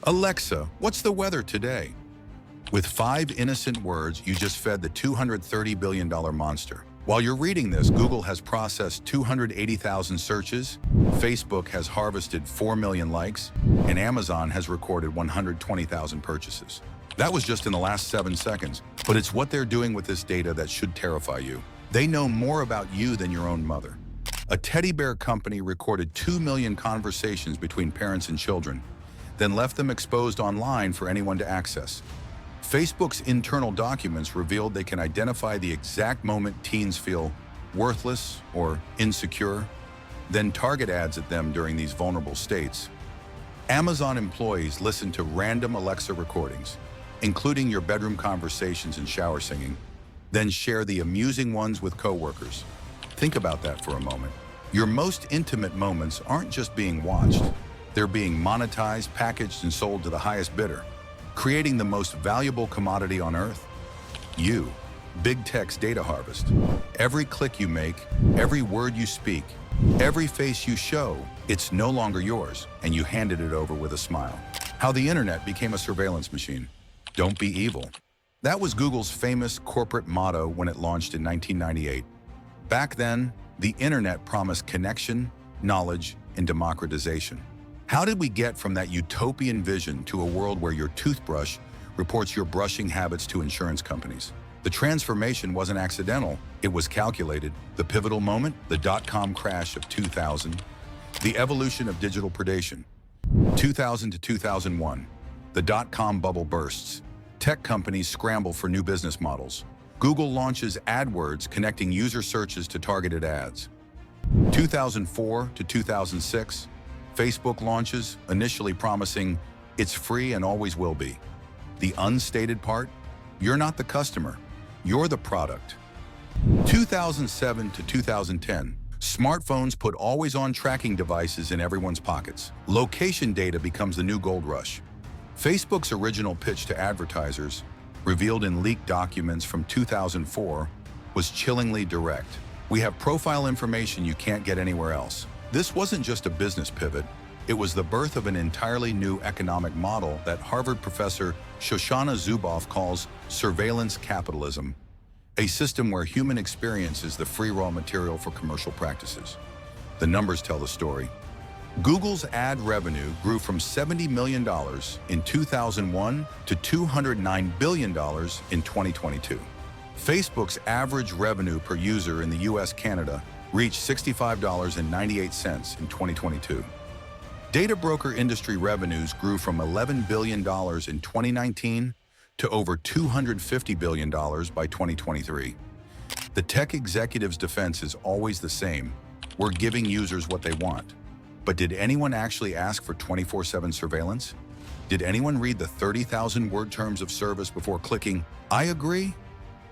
Alexa, what's the weather today? With 5 innocent words, you just fed the $230 billion monster. While you're reading this, Google has processed 280,000 searches, Facebook has harvested 4 million likes, and Amazon has recorded 120,000 purchases. That was just in the last 7 seconds, but it's what they're doing with this data that should terrify you. They know more about you than your own mother. A teddy bear company recorded 2 million conversations between parents and children, then left them exposed online for anyone to access. Facebook's internal documents revealed they can identify the exact moment teens feel worthless or insecure, then target ads at them during these vulnerable states. Amazon employees listen to random Alexa recordings, including your bedroom conversations and shower singing, then share the amusing ones with coworkers. Think about that for a moment. Your most intimate moments aren't just being watched, they're being monetized, packaged, and sold to the highest bidder, creating the most valuable commodity on Earth. You. Big tech's data harvest. Every click you make, every word you speak, every face you show, it's no longer yours, and you handed it over with a smile. How the internet became a surveillance machine. Don't be evil. That was Google's famous corporate motto when it launched in 1998. Back then, the internet promised connection, knowledge, and democratization. How did we get from that utopian vision to a world where your toothbrush reports your brushing habits to insurance companies? The transformation wasn't accidental, it was calculated. The pivotal moment, the dot-com crash of 2000, the evolution of digital predation. 2000 to 2001, the dot-com bubble bursts. Tech companies scramble for new business models. Google launches AdWords, connecting user searches to targeted ads. 2004 to 2006, Facebook launches, initially promising it's free and always will be. The unstated part, you're not the customer, you're the product. 2007 to 2010, smartphones put always-on tracking devices in everyone's pockets. Location data becomes the new gold rush. Facebook's original pitch to advertisers, revealed in leaked documents from 2004, was chillingly direct. We have profile information you can't get anywhere else. This wasn't just a business pivot, it was the birth of an entirely new economic model that Harvard professor Shoshana Zuboff calls surveillance capitalism, a system where human experience is the free raw material for commercial practices. The numbers tell the story. Google's ad revenue grew from $70 million in 2001 to $209 billion in 2022. Facebook's average revenue per user in the US-Canada reached $65.98 in 2022. Data broker industry revenues grew from $11 billion in 2019 to over $250 billion by 2023. The tech executive's defense is always the same. We're giving users what they want. But did anyone actually ask for 24/7 surveillance? Did anyone read the 30,000-word terms of service before clicking, I agree?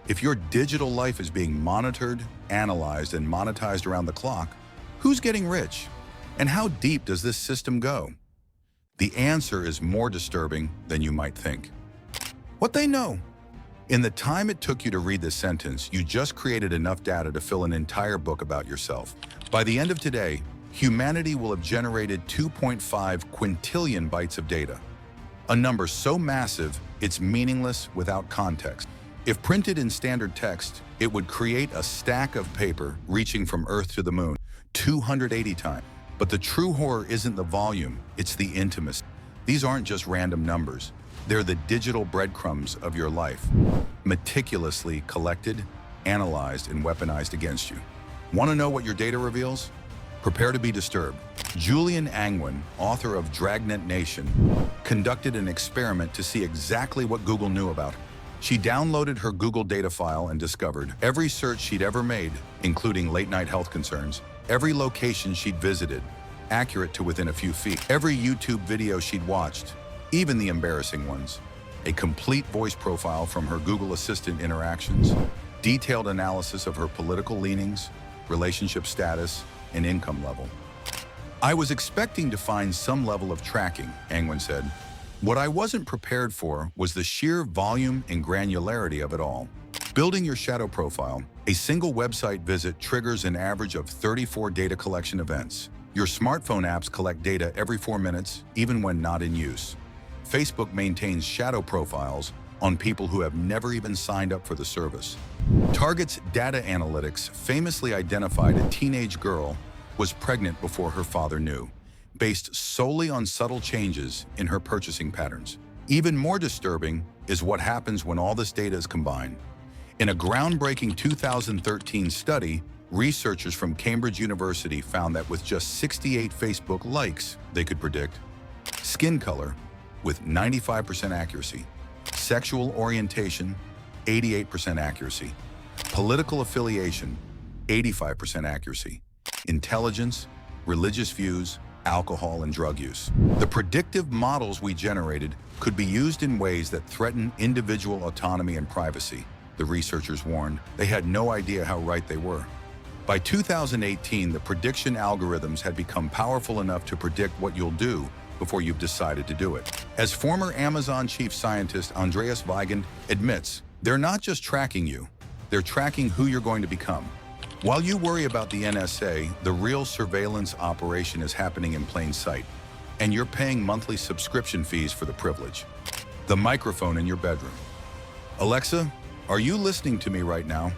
If your digital life is being monitored, analyzed, and monetized around the clock, who's getting rich? And how deep does this system go? The answer is more disturbing than you might think. What they know. In the time it took you to read this sentence, you just created enough data to fill an entire book about yourself. By the end of today, humanity will have generated 2.5 quintillion bytes of data, a number so massive it's meaningless without context. If printed in standard text, it would create a stack of paper reaching from Earth to the moon 280 times. But the true horror isn't the volume, it's the intimacy. These aren't just random numbers. They're the digital breadcrumbs of your life, meticulously collected, analyzed, and weaponized against you. Want to know what your data reveals? Prepare to be disturbed. Julian Angwin, author of Dragnet Nation, conducted an experiment to see exactly what Google knew about her. She downloaded her Google data file and discovered every search she'd ever made, including late-night health concerns, every location she'd visited, accurate to within a few feet, every YouTube video she'd watched, even the embarrassing ones, a complete voice profile from her Google Assistant interactions, detailed analysis of her political leanings, relationship status, and income level. I was expecting to find some level of tracking, Angwin said. What I wasn't prepared for was the sheer volume and granularity of it all. Building your shadow profile, a single website visit triggers an average of 34 data collection events. Your smartphone apps collect data every 4 minutes, even when not in use. Facebook maintains shadow profiles on people who have never even signed up for the service. Target's data analytics famously identified a teenage girl was pregnant before her father knew, based solely on subtle changes in her purchasing patterns. Even more disturbing is what happens when all this data is combined. In a groundbreaking 2013 study, researchers from Cambridge University found that with just 68 Facebook likes, they could predict skin color with 95% accuracy, sexual orientation, 88% accuracy, political affiliation, 85% accuracy, intelligence, religious views, alcohol, and drug use. The predictive models we generated could be used in ways that threaten individual autonomy and privacy, the researchers warned. They had no idea how right they were. By 2018, the prediction algorithms had become powerful enough to predict what you'll do before you've decided to do it. As former Amazon chief scientist Andreas Weigand admits, they're not just tracking you, they're tracking who you're going to become. While you worry about the NSA, the real surveillance operation is happening in plain sight, and you're paying monthly subscription fees for the privilege. The microphone in your bedroom. Alexa, are you listening to me right now?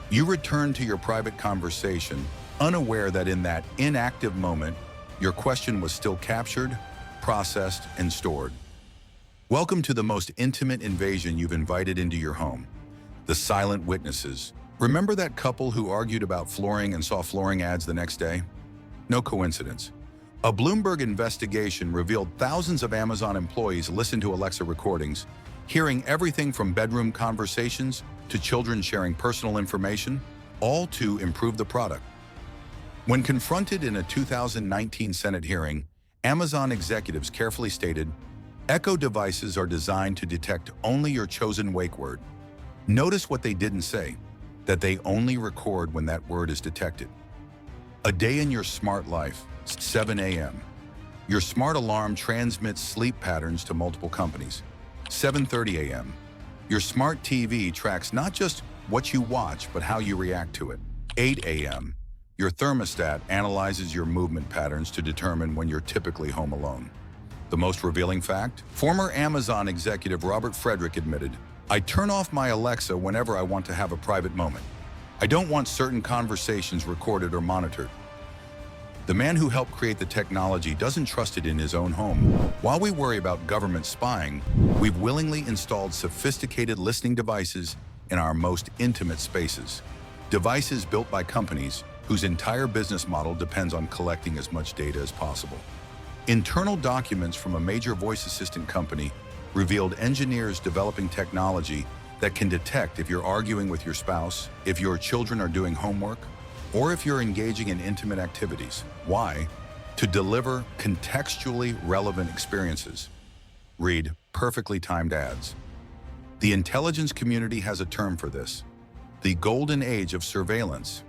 You return to your private conversation, unaware that in that inactive moment, your question was still captured, processed, and stored. Welcome to the most intimate invasion you've invited into your home. The silent witnesses. Remember that couple who argued about flooring and saw flooring ads the next day? No coincidence. A Bloomberg investigation revealed thousands of Amazon employees listened to Alexa recordings, hearing everything from bedroom conversations to children sharing personal information, all to improve the product. When confronted in a 2019 Senate hearing, Amazon executives carefully stated, Echo devices are designed to detect only your chosen wake word. Notice what they didn't say, that they only record when that word is detected. A day in your smart life, 7 a.m. Your smart alarm transmits sleep patterns to multiple companies. 7:30 a.m. Your smart TV tracks not just what you watch, but how you react to it. 8 a.m. Your thermostat analyzes your movement patterns to determine when you're typically home alone. The most revealing fact? Former Amazon executive Robert Frederick admitted, I turn off my Alexa whenever I want to have a private moment. I don't want certain conversations recorded or monitored. The man who helped create the technology doesn't trust it in his own home. While we worry about government spying, we've willingly installed sophisticated listening devices in our most intimate spaces. Devices built by companies whose entire business model depends on collecting as much data as possible. Internal documents from a major voice assistant company revealed engineers developing technology that can detect if you're arguing with your spouse, if your children are doing homework, or if you're engaging in intimate activities. Why? To deliver contextually relevant experiences. Read perfectly timed ads. The intelligence community has a term for this, the golden age of surveillance.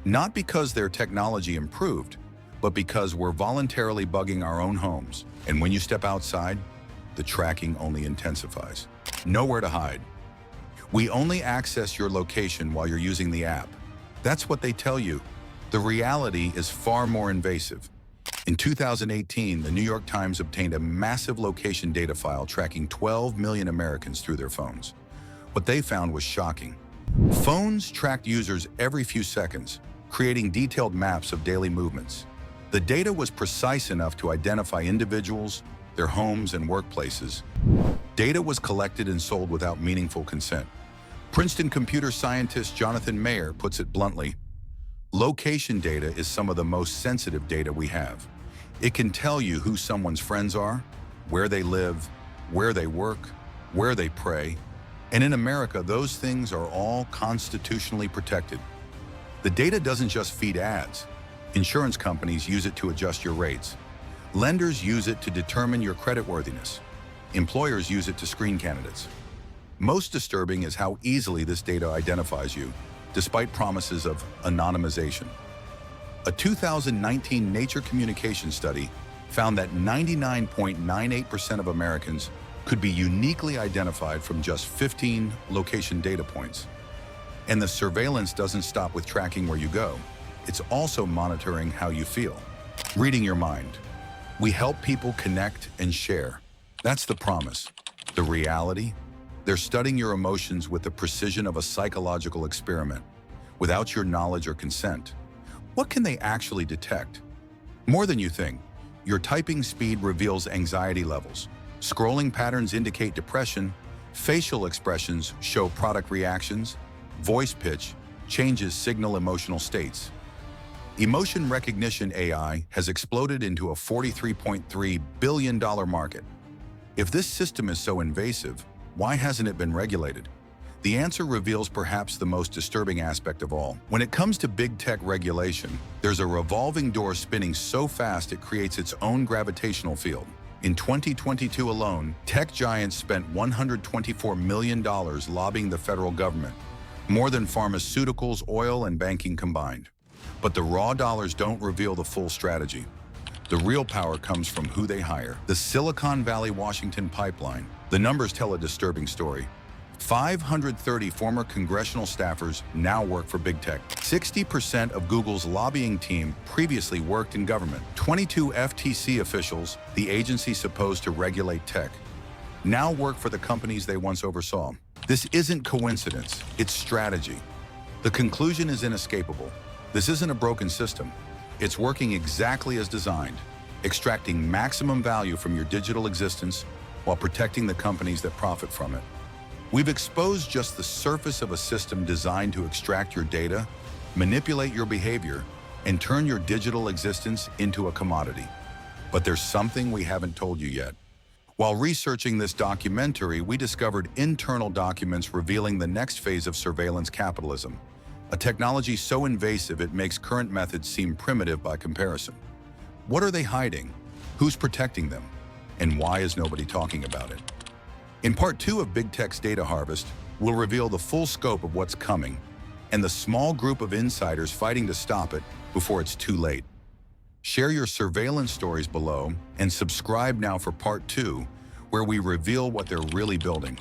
Not because their technology improved, but because we're voluntarily bugging our own homes. And when you step outside, the tracking only intensifies. Nowhere to hide. We only access your location while you're using the app. That's what they tell you. The reality is far more invasive. In 2018, the New York Times obtained a massive location data file tracking 12 million Americans through their phones. What they found was shocking. Phones tracked users every few seconds, creating detailed maps of daily movements. The data was precise enough to identify individuals, their homes, and workplaces. Data was collected and sold without meaningful consent. Princeton computer scientist Jonathan Mayer puts it bluntly, location data is some of the most sensitive data we have. It can tell you who someone's friends are, where they live, where they work, where they pray, and in America, those things are all constitutionally protected. The data doesn't just feed ads. Insurance companies use it to adjust your rates. Lenders use it to determine your creditworthiness. Employers use it to screen candidates. Most disturbing is how easily this data identifies you, despite promises of anonymization. A 2019 Nature Communications study found that 99.98% of Americans could be uniquely identified from just 15 location data points. And the surveillance doesn't stop with tracking where you go. It's also monitoring how you feel. Reading your mind. We help people connect and share. That's the promise. The reality? They're studying your emotions with the precision of a psychological experiment, without your knowledge or consent. What can they actually detect? More than you think. Your typing speed reveals anxiety levels. Scrolling patterns indicate depression. Facial expressions show product reactions. Voice pitch changes signal emotional states. Emotion recognition AI has exploded into a $43.3 billion market. If this system is so invasive, why hasn't it been regulated? The answer reveals perhaps the most disturbing aspect of all. When it comes to big tech regulation, there's a revolving door spinning so fast it creates its own gravitational field. In 2022 alone, tech giants spent $124 million lobbying the federal government, more than pharmaceuticals, oil, and banking combined. But the raw dollars don't reveal the full strategy. The real power comes from who they hire. The Silicon Valley Washington pipeline. The numbers tell a disturbing story. 530 former congressional staffers now work for big tech. 60% of Google's lobbying team previously worked in government. 22 FTC officials, the agency supposed to regulate tech, now work for the companies they once oversaw. This isn't coincidence, it's strategy. The conclusion is inescapable. This isn't a broken system. It's working exactly as designed, extracting maximum value from your digital existence while protecting the companies that profit from it. We've exposed just the surface of a system designed to extract your data, manipulate your behavior, and turn your digital existence into a commodity. But there's something we haven't told you yet. While researching this documentary, we discovered internal documents revealing the next phase of surveillance capitalism, a technology so invasive it makes current methods seem primitive by comparison. What are they hiding? Who's protecting them? And why is nobody talking about it? In part 2 of Big Tech's Data Harvest, we'll reveal the full scope of what's coming and the small group of insiders fighting to stop it before it's too late. Share your surveillance stories below and subscribe now for part 2, where we reveal what they're really building.